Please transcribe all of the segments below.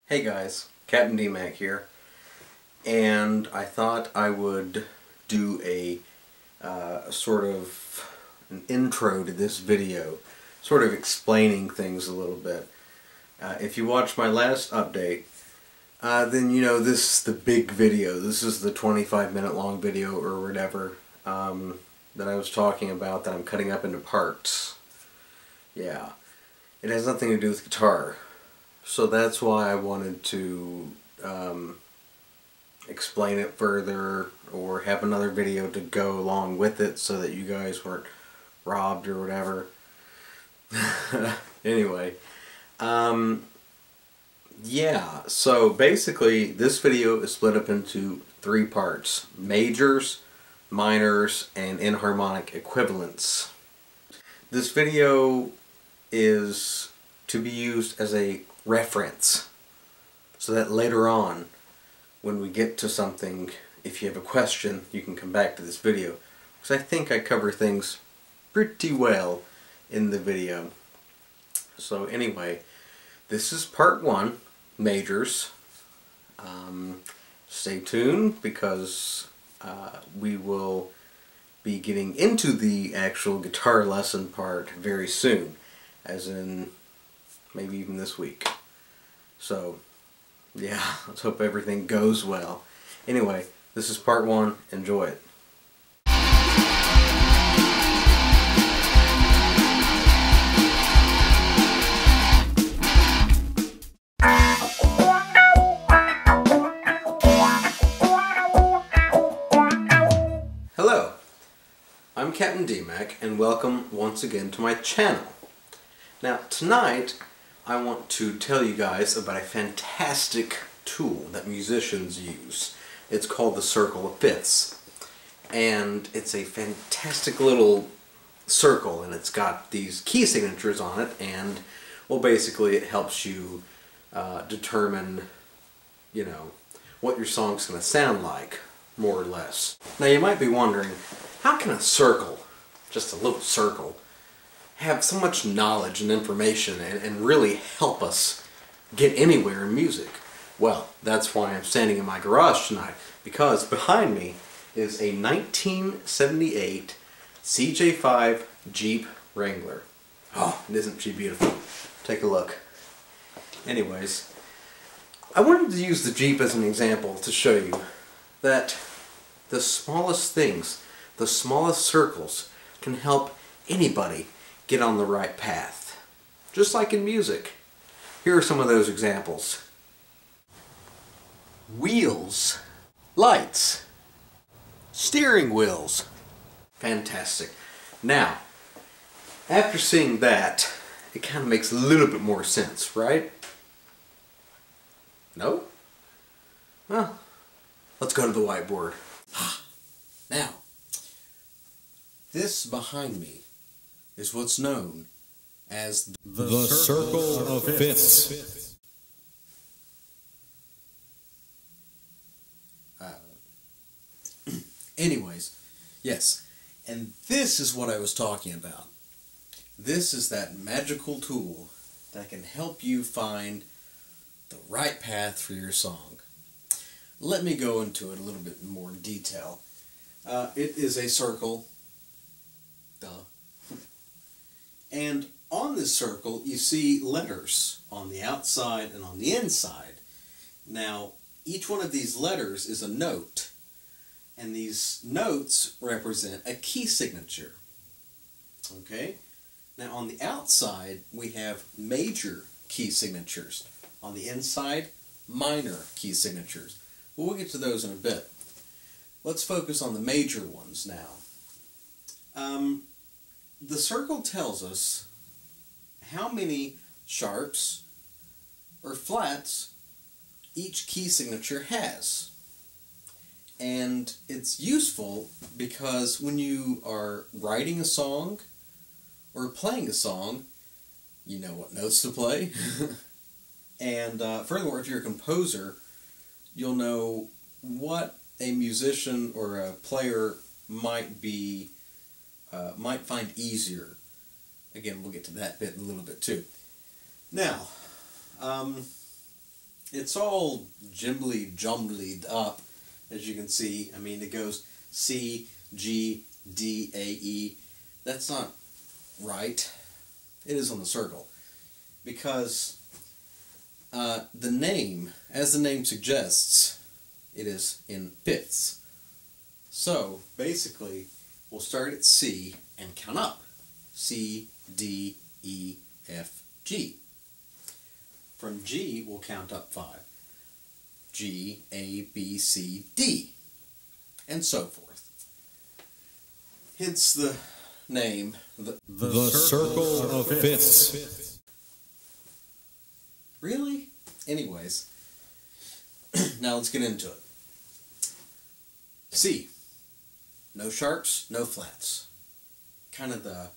Hey guys, Captain D-Mac here, and I thought I would do a sort of an intro to this video, sort of explaining things a little bit. If you watched my last update, then you know this is the big video. This is the 25-minute long video or whatever that I was talking about that I'm cutting up into parts. Yeah, it has nothing to do with guitar. So that's why I wanted to explain it further or have another video to go along with it so that you guys weren't robbed or whatever. Anyway, yeah, so basically this video is split up into three parts: majors, minors, and enharmonic equivalents. This video is to be used as a reference so that later on when we get to something, if you have a question, you can come back to this video, because I think I cover things pretty well in the video. So anyway, this is part one, majors. Stay tuned, because we will be getting into the actual guitar lesson part very soon, as in maybe even this week. So yeah, let's hope everything goes well. Anyway, this is part one. Enjoy it. Hello, I'm Captain D-Mac, and welcome once again to my channel. Now tonight I want to tell you guys about a fantastic tool that musicians use. It's called the Circle of Fifths, and it's a fantastic little circle, and it's got these key signatures on it, and well, basically it helps you determine, you know, what your song's going to sound like, more or less. Now you might be wondering, how can a circle, just a little circle, have so much knowledge and information and really help us get anywhere in music? Well, that's why I'm standing in my garage tonight, because behind me is a 1978 CJ5 Jeep Wrangler. Oh, isn't she beautiful? Take a look. Anyways, I wanted to use the Jeep as an example to show you that the smallest things, the smallest circles, can help anybody get on the right path. Just like in music. Here are some of those examples. Wheels, lights, steering wheels. Fantastic. Now, after seeing that, it kind of makes a little bit more sense, right? No? Well, let's go to the whiteboard. Now, this behind me is what's known as the Circle of Fifths. Anyways, yes, and this is what I was talking about. This is that magical tool that can help you find the right path for your song. Let me go into it a little bit more detail. It is a circle. Duh. And on this circle you see letters on the outside and on the inside. Now each one of these letters is a note, and these notes represent a key signature. Okay? Now on the outside we have major key signatures. On the inside, minor key signatures. We'll get to those in a bit. Let's focus on the major ones now. The circle tells us how many sharps or flats each key signature has. And it's useful because when you are writing a song or playing a song, you know what notes to play. And furthermore, if you're a composer, you'll know what a musician or a player might find easier. Again, we'll get to that bit in a little bit too. Now, it's all jumblied up, as you can see. I mean, it goes C, G, D, A, E. That's not right. It is on the circle. Because the name, as the name suggests, it is in fifths. So, basically, we'll start at C and count up. C, D, E, F, G. From G, we'll count up 5. G, A, B, C, D. And so forth. Hence the name, The Circle of Fifths. Really? Anyways, now let's get into it. C. No sharps, no flats. Kind of the,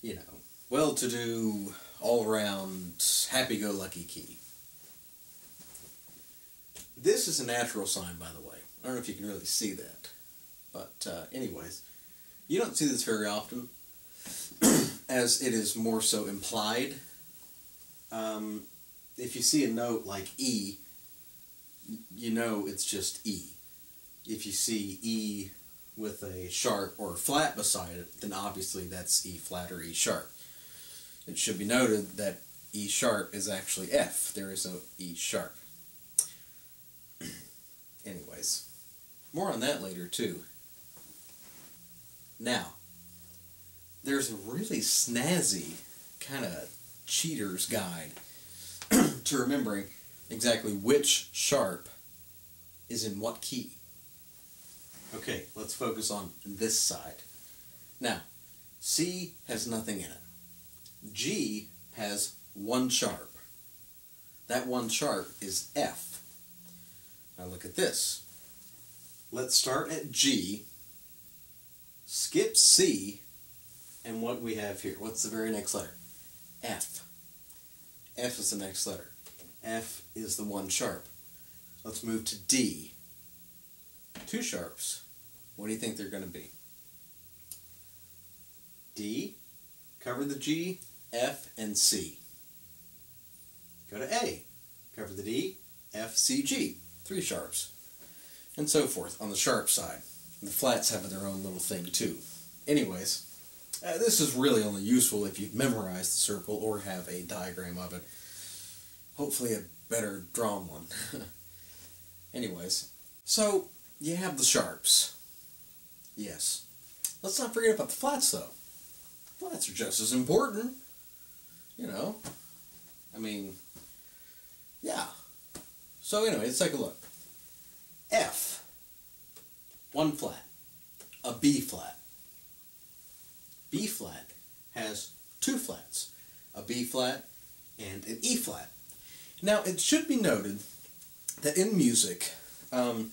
you know, well-to-do, all-around, happy-go-lucky key. This is a natural sign, by the way. I don't know if you can really see that. But anyways, you don't see this very often, as it is more so implied. If you see a note like E, you know it's just E. If you see E with a sharp or a flat beside it, then obviously that's E flat or E sharp. It should be noted that E sharp is actually F. There is no E sharp. Anyways, more on that later too. Now, there's a really snazzy kind of cheater's guide to remembering exactly which sharp is in what key. Okay, let's focus on this side. Now, C has nothing in it. G has one sharp. That one sharp is F. Now look at this. Let's start at G, skip C, and what we have here. What's the very next letter? F. F is the next letter. F is the one sharp. Let's move to D. Two sharps. What do you think they're going to be? D, cover the G, F, and C. Go to A, cover the D, F, C, G. Three sharps. And so forth on the sharp side. The flats have their own little thing too. Anyways, this is really only useful if you've memorized the circle or have a diagram of it. Hopefully a better drawn one. Anyways, so you have the sharps. Yes. Let's not forget about the flats though. Flats are just as important. You know. I mean, yeah. So anyway, let's take a look. F. One flat. A B flat. B flat has two flats. A B flat and an E flat. Now, it should be noted that in music, when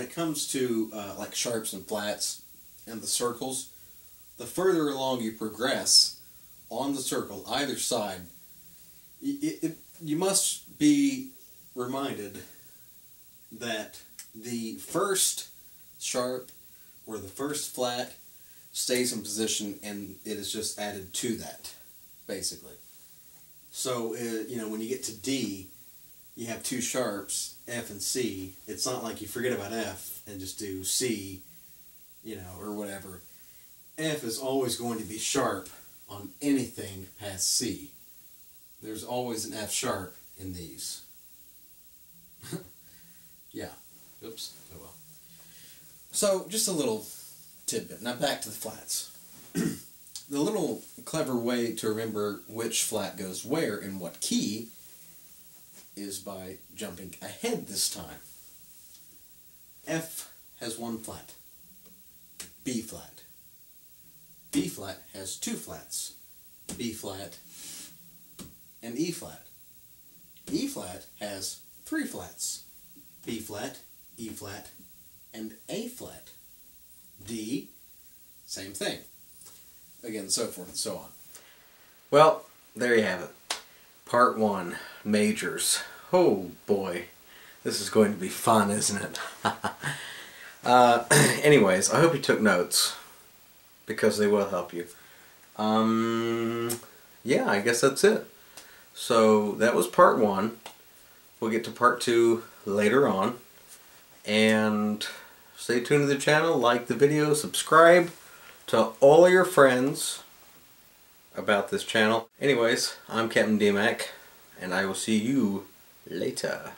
it comes to like sharps and flats and the circles, the further along you progress on the circle, either side, you must be reminded that the first sharp or the first flat stays in position and it is just added to that, basically. So, when you get to D, you have two sharps, F and C. It's not like you forget about F and just do C, or whatever. F is always going to be sharp on anything past C. There's always an F sharp in these. Yeah. Oops. Oh well. So, just a little tidbit. Now back to the flats. The little clever way to remember which flat goes where in what key is by jumping ahead this time. F has one flat. B flat. B flat has two flats. B flat and E flat. E flat has three flats. B flat, E flat, and A flat. D, same thing. Again, so forth and so on. Well, there you have it. Part 1, majors. Oh boy, this is going to be fun, isn't it? Anyways, I hope you took notes, because they will help you. Yeah, I guess that's it. So, that was part 1. We'll get to part 2 later on. And stay tuned to the channel, like the video, subscribe, tell all your friends about this channel. Anyways, I'm Captain DMAC, and I will see you later.